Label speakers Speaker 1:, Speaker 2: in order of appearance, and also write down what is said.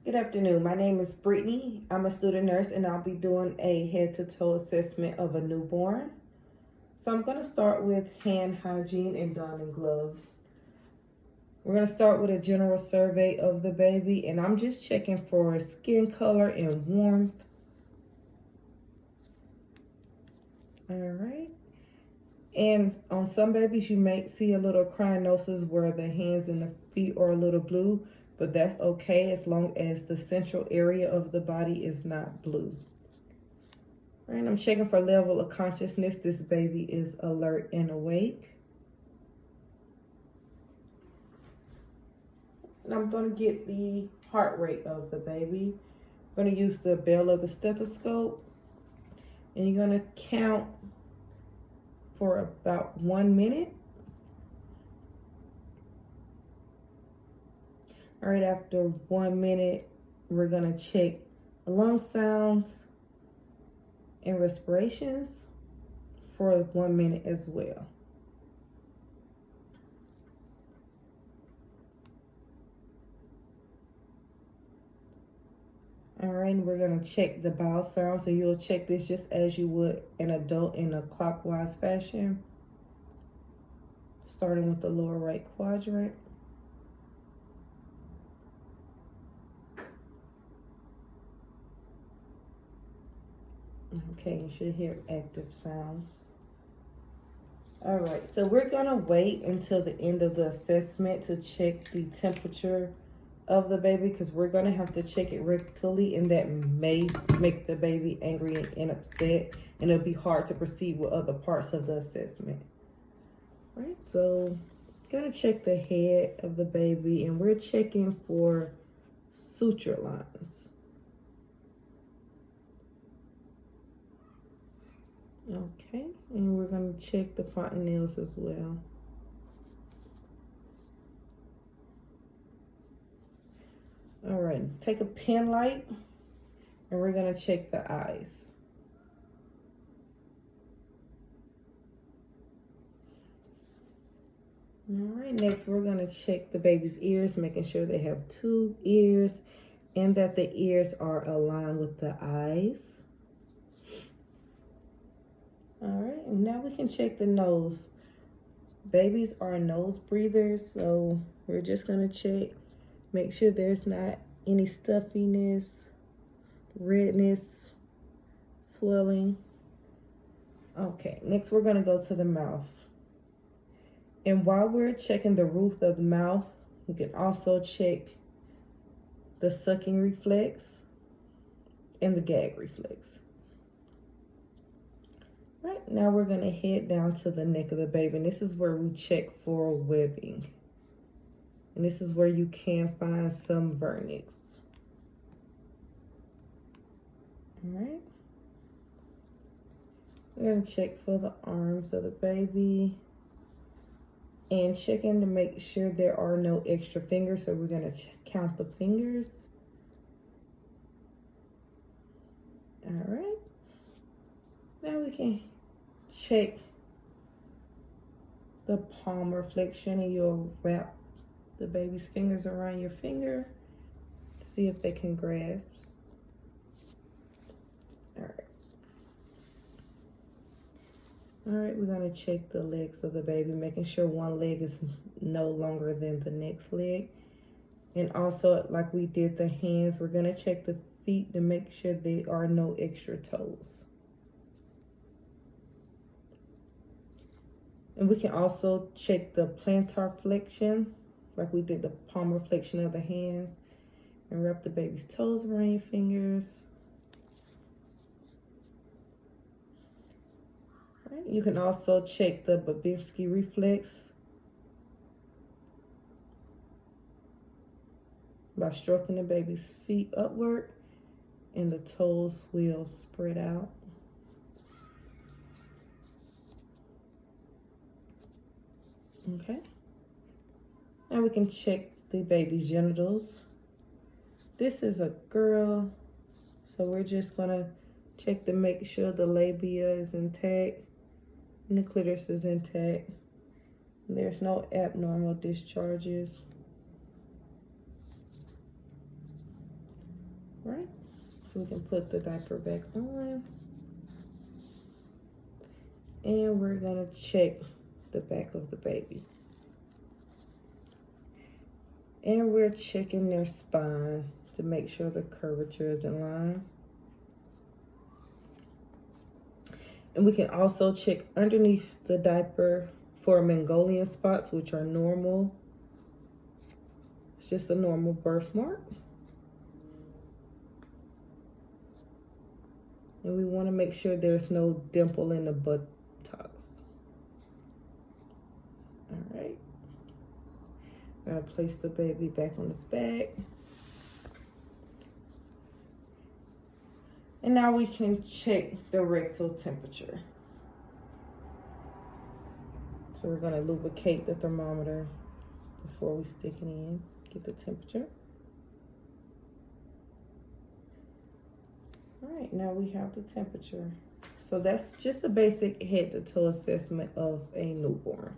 Speaker 1: Good afternoon. My name is Brittany. I'm a student nurse and I'll be doing a head to toe assessment of a newborn. So I'm going to start with hand hygiene and donning gloves. We're going to start with a general survey of the baby, and I'm just checking for skin color and warmth. All right. And on some babies, you may see a little cyanosis where the hands and the feet are a little blue, but that's okay as long as the central area of the body is not blue. All right, I'm checking for level of consciousness. This baby is alert and awake. And I'm going to get the heart rate of the baby. I'm going to use the bell of the stethoscope. And you're going to count for about 1 minute. All right, after 1 minute, we're going to check lung sounds and respirations for 1 minute as well. All right, we're gonna check the bowel sound. So you'll check this just as you would an adult in a clockwise fashion. Starting with the lower right quadrant. Okay, you should hear active sounds. All right, so we're gonna wait until the end of the assessment to check the temperature of the baby, because we're going to have to check it rectally, and that may make the baby angry and upset, and it'll be hard to proceed with other parts of the assessment. All right, so going to check the head of the baby, and we're checking for suture lines. Okay, and we're going to check the fontanelles as well. All right, take a pen light, and we're gonna check the eyes. All right, next we're gonna check the baby's ears, making sure they have 2 ears and that the ears are aligned with the eyes. All right, and now we can check the nose. Babies are nose breathers, so we're just gonna check. Make sure there's not any stuffiness, redness, swelling. Okay, next we're gonna go to the mouth. And while we're checking the roof of the mouth, we can also check the sucking reflex and the gag reflex. All right, now we're gonna head down to the neck of the baby, and this is where we check for webbing. And this is where you can find some vernix. All right. We're gonna check for the arms of the baby and checking to make sure there are no extra fingers. So we're gonna count the fingers. All right. Now we can check the palm reflection, and you'll wrap the baby's fingers around your finger to see if they can grasp. All right. All right, we're gonna check the legs of the baby, making sure one leg is no longer than the next leg. And also, like we did the hands, we're gonna check the feet to make sure there are no extra toes. And we can also check the plantar flexion, like we did the palmar flexion of the hands, and wrap the baby's toes around your fingers. All right, you can also check the Babinski reflex by stroking the baby's feet upward, and the toes will spread out. Okay. Now we can check the baby's genitals. This is a girl, so we're just gonna check to make sure the labia is intact and the clitoris is intact. There's no abnormal discharges. right? So we can put the diaper back on. And we're gonna check the back of the baby. And we're checking their spine to make sure the curvature is in line. And we can also check underneath the diaper for Mongolian spots, which are normal. It's just a normal birthmark. And we want to make sure there's no dimple in the buttocks. All right. I'm going to place the baby back on his back. And now we can check the rectal temperature. So we're going to lubricate the thermometer before we stick it in, get the temperature. All right, now we have the temperature. So that's just a basic head to toe assessment of a newborn.